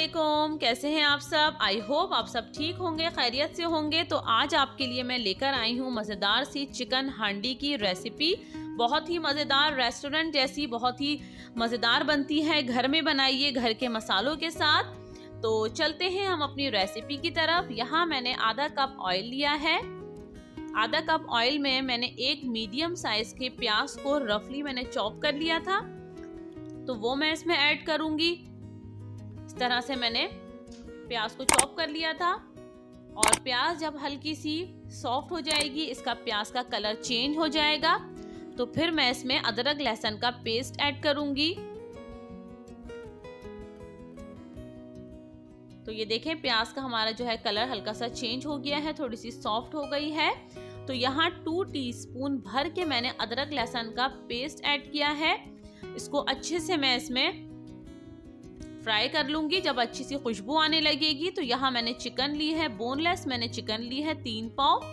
वालेकुम, कैसे हैं आप सब। आई होप आप सब ठीक होंगे, खैरियत से होंगे। तो आज आपके लिए मैं लेकर आई हूँ मज़ेदार सी चिकन हांडी की रेसिपी। बहुत ही मज़ेदार, रेस्टोरेंट जैसी बहुत ही मज़ेदार बनती है। घर में बनाइए घर के मसालों के साथ। तो चलते हैं हम अपनी रेसिपी की तरफ। यहाँ मैंने आधा कप ऑयल लिया है। आधा कप ऑयल में मैंने एक मीडियम साइज के प्याज को रफली मैंने चॉप कर लिया था, तो वो मैं इसमें ऐड करूंगी। इस तरह से मैंने प्याज को चॉप कर लिया था। और प्याज जब हल्की सी सॉफ्ट हो जाएगी, इसका प्याज का कलर चेंज हो जाएगा, तो फिर मैं इसमें अदरक लहसुन का पेस्ट ऐड करूंगी। तो ये देखें, प्याज का हमारा जो है कलर हल्का सा चेंज हो गया है, थोड़ी सी सॉफ्ट हो गई है। तो यहाँ 2 टीस्पून भर के मैंने अदरक लहसुन का पेस्ट ऐड किया है। इसको अच्छे से मैं इसमें फ्राई कर लूंगी। जब अच्छी सी खुशबू आने लगेगी, तो यहाँ मैंने चिकन ली है, बोनलेस मैंने चिकन ली है 3 पाव,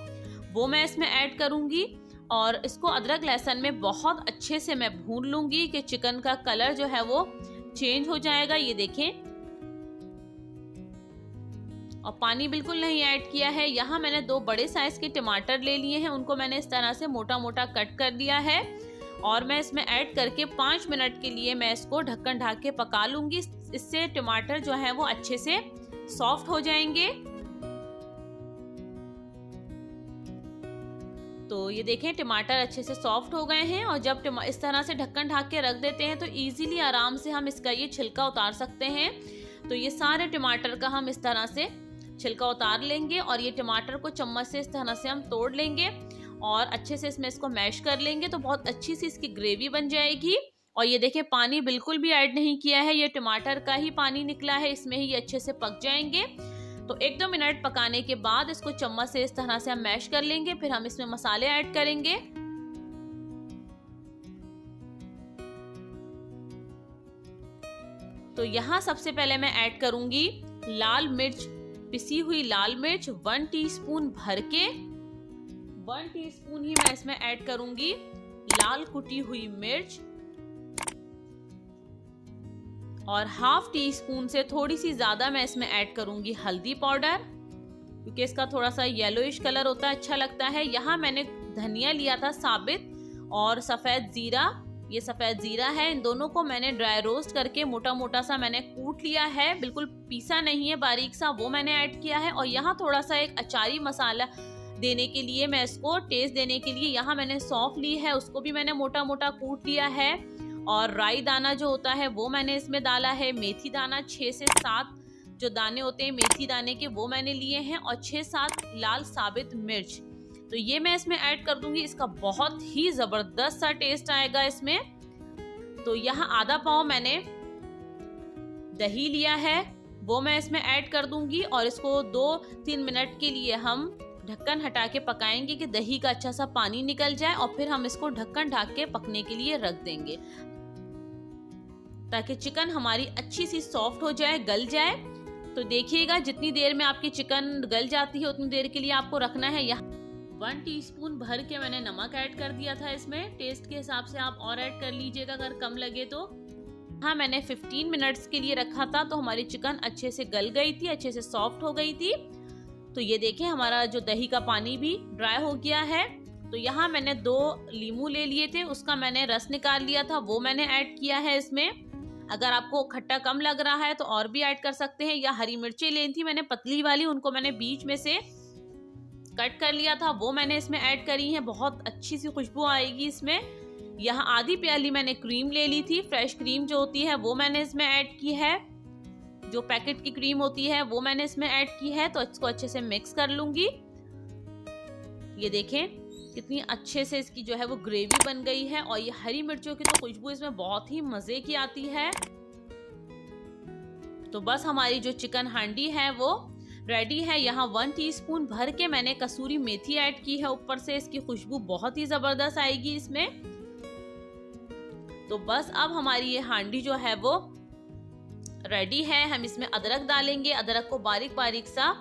वो मैं इसमें ऐड करूंगी। और इसको अदरक लहसुन में बहुत अच्छे से मैं भून लूंगी कि चिकन का कलर जो है वो चेंज हो जाएगा। ये देखें, और पानी बिल्कुल नहीं ऐड किया है। यहाँ मैंने 2 बड़े साइज के टमाटर ले लिए हैं, उनको मैंने इस तरह से मोटा मोटा कट कर दिया है। और मैं इसमें ऐड करके 5 मिनट के लिए मैं इसको ढक्कन ढक के पका लूंगी। इससे टमाटर जो है वो अच्छे से सॉफ्ट हो जाएंगे। तो ये देखें, टमाटर अच्छे से सॉफ्ट हो गए हैं। और जब इस तरह से ढक्कन ढक के रख देते हैं, तो इजीली आराम से हम इसका ये छिलका उतार सकते हैं। तो ये सारे टमाटर का हम इस तरह से छिलका उतार लेंगे और ये टमाटर को चम्मच से इस तरह से हम तोड़ लेंगे और अच्छे से इसमें इसको मैश कर लेंगे, तो बहुत अच्छी सी इसकी ग्रेवी बन जाएगी। और ये देखिए, पानी बिल्कुल भी ऐड नहीं किया है, ये टमाटर का ही पानी निकला है, इसमें ही अच्छे से पक जाएंगे। तो 1-2 मिनट पकाने के बाद इसको चम्मच से इस तरह से हम मैश कर लेंगे। फिर हम इसमें मसाले ऐड करेंगे। तो यहाँ सबसे पहले मैं ऐड करूंगी लाल मिर्च, पिसी हुई लाल मिर्च 1 टीस्पून भर के। 1 टीस्पून ही मैं इसमें ऐड करूंगी लाल कुटी हुई मिर्च। और ½ टीस्पून से थोड़ी सी ज्यादा मैं इसमें ऐड करूंगी हल्दी पाउडर, क्योंकि इसका थोड़ा सा येलोइश कलर होता है, अच्छा लगता है। यहाँ मैंने धनिया लिया था साबित, और सफेद जीरा, ये सफेद जीरा है। इन दोनों को मैंने ड्राई रोस्ट करके मोटा मोटा सा मैंने कूट लिया है, बिल्कुल पीसा नहीं है, बारीक सा, वो मैंने ऐड किया है। और यहाँ थोड़ा सा एक अचारी मसाला देने के लिए, मैं इसको टेस्ट देने के लिए यहाँ मैंने सौंफ ली है, उसको भी मैंने मोटा मोटा कूट लिया है। और राई दाना जो होता है वो मैंने इसमें डाला है। मेथी दाना 6 से 7 जो दाने होते हैं मेथी दाने के, वो मैंने लिए हैं। और 6-7 लाल साबित मिर्च, तो ये मैं इसमें ऐड कर दूंगी। इसका बहुत ही जबरदस्त सा टेस्ट आएगा इसमें। तो यहाँ आधा पाव मैंने दही लिया है, वो मैं इसमें ऐड कर दूंगी। और इसको 2-3 मिनट के लिए हम ढक्कन हटा के पकाएंगे कि दही का अच्छा सा पानी निकल जाए। और फिर हम इसको ढक्कन ढक के पकने के लिए रख देंगे, ताकि चिकन हमारी अच्छी सी सॉफ्ट हो जाए, गल जाए। तो देखिएगा, जितनी देर में आपकी चिकन गल जाती है उतनी देर के लिए आपको रखना है। यहाँ 1 टीस्पून भर के मैंने नमक ऐड कर दिया था इसमें। टेस्ट के हिसाब से आप और ऐड कर लीजिएगा अगर कम लगे तो। हाँ, मैंने 15 मिनट्स के लिए रखा था, तो हमारी चिकन अच्छे से गल गई थी, अच्छे से सॉफ्ट हो गई थी। तो ये देखें, हमारा जो दही का पानी भी ड्राई हो गया है। तो यहाँ मैंने 2 लीमू ले लिए थे, उसका मैंने रस निकाल लिया था, वो मैंने ऐड किया है इसमें। अगर आपको खट्टा कम लग रहा है तो और भी ऐड कर सकते हैं। या हरी मिर्चें ली थी मैंने पतली वाली, उनको मैंने बीच में से कट कर लिया था, वो मैंने इसमें ऐड करी है। बहुत अच्छी सी खुशबू आएगी इसमें। यहाँ आधी प्याली मैंने क्रीम ले ली थी, फ्रेश क्रीम जो होती है वो मैंने इसमें ऐड की है। जो पैकेट की क्रीम होती है वो मैंने इसमें ऐड की है। तो इसको अच्छे से मिक्स कर लूंगी। ये देखें, कितनी अच्छे से इसकी जो है वो ग्रेवी बन गई है। और ये हरी मिर्चों की तो खुशबू इसमें बहुत ही मजे की आती है। तो बस हमारी जो चिकन हांडी है वो रेडी है। यहाँ 1 टीस्पून भर के मैंने कसूरी मेथी ऐड की है ऊपर से, इसकी खुशबू बहुत ही जबरदस्त आएगी इसमें। तो बस अब हमारी ये हांडी जो है वो रेडी है। हम इसमें अदरक डालेंगे, अदरक को बारीक बारीक सा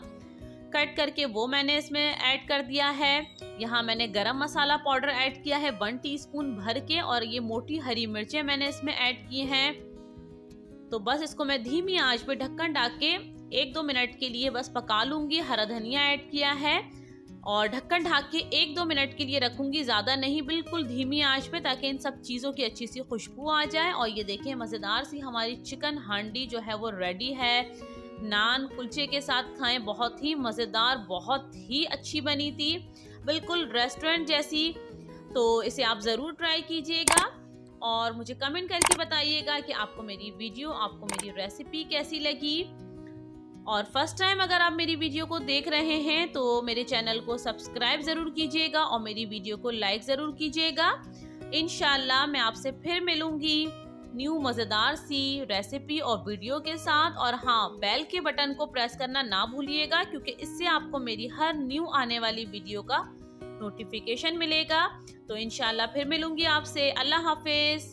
कट करके वो मैंने इसमें ऐड कर दिया है। यहाँ मैंने गरम मसाला पाउडर ऐड किया है 1 टीस्पून भर के। और ये मोटी हरी मिर्चें मैंने इसमें ऐड की हैं। तो बस इसको मैं धीमी आंच पे ढक्कन ढक के 1-2 मिनट के लिए बस पका लूंगी। हरा धनिया ऐड किया है और ढक्कन ढक के 1-2 मिनट के लिए रखूंगी, ज़्यादा नहीं, बिल्कुल धीमी आंच पे, ताकि इन सब चीज़ों की अच्छी सी खुशबू आ जाए। और ये देखिए मज़ेदार सी हमारी चिकन हांडी जो है वो रेडी है। नान कुलचे के साथ खाएं, बहुत ही मज़ेदार, बहुत ही अच्छी बनी थी, बिल्कुल रेस्टोरेंट जैसी। तो इसे आप ज़रूर ट्राई कीजिएगा और मुझे कमेंट करके बताइएगा कि आपको मेरी वीडियो, आपको मेरी रेसिपी कैसी लगी। और फर्स्ट टाइम अगर आप मेरी वीडियो को देख रहे हैं तो मेरे चैनल को सब्सक्राइब ज़रूर कीजिएगा और मेरी वीडियो को लाइक ज़रूर कीजिएगा। इंशाल्लाह मैं आपसे फिर मिलूंगी न्यू मज़ेदार सी रेसिपी और वीडियो के साथ। और हाँ, बेल के बटन को प्रेस करना ना भूलिएगा, क्योंकि इससे आपको मेरी हर न्यू आने वाली वीडियो का नोटिफिकेशन मिलेगा। तो इंशाल्लाह फिर मिलूंगी आपसे। अल्लाह हाफिज़।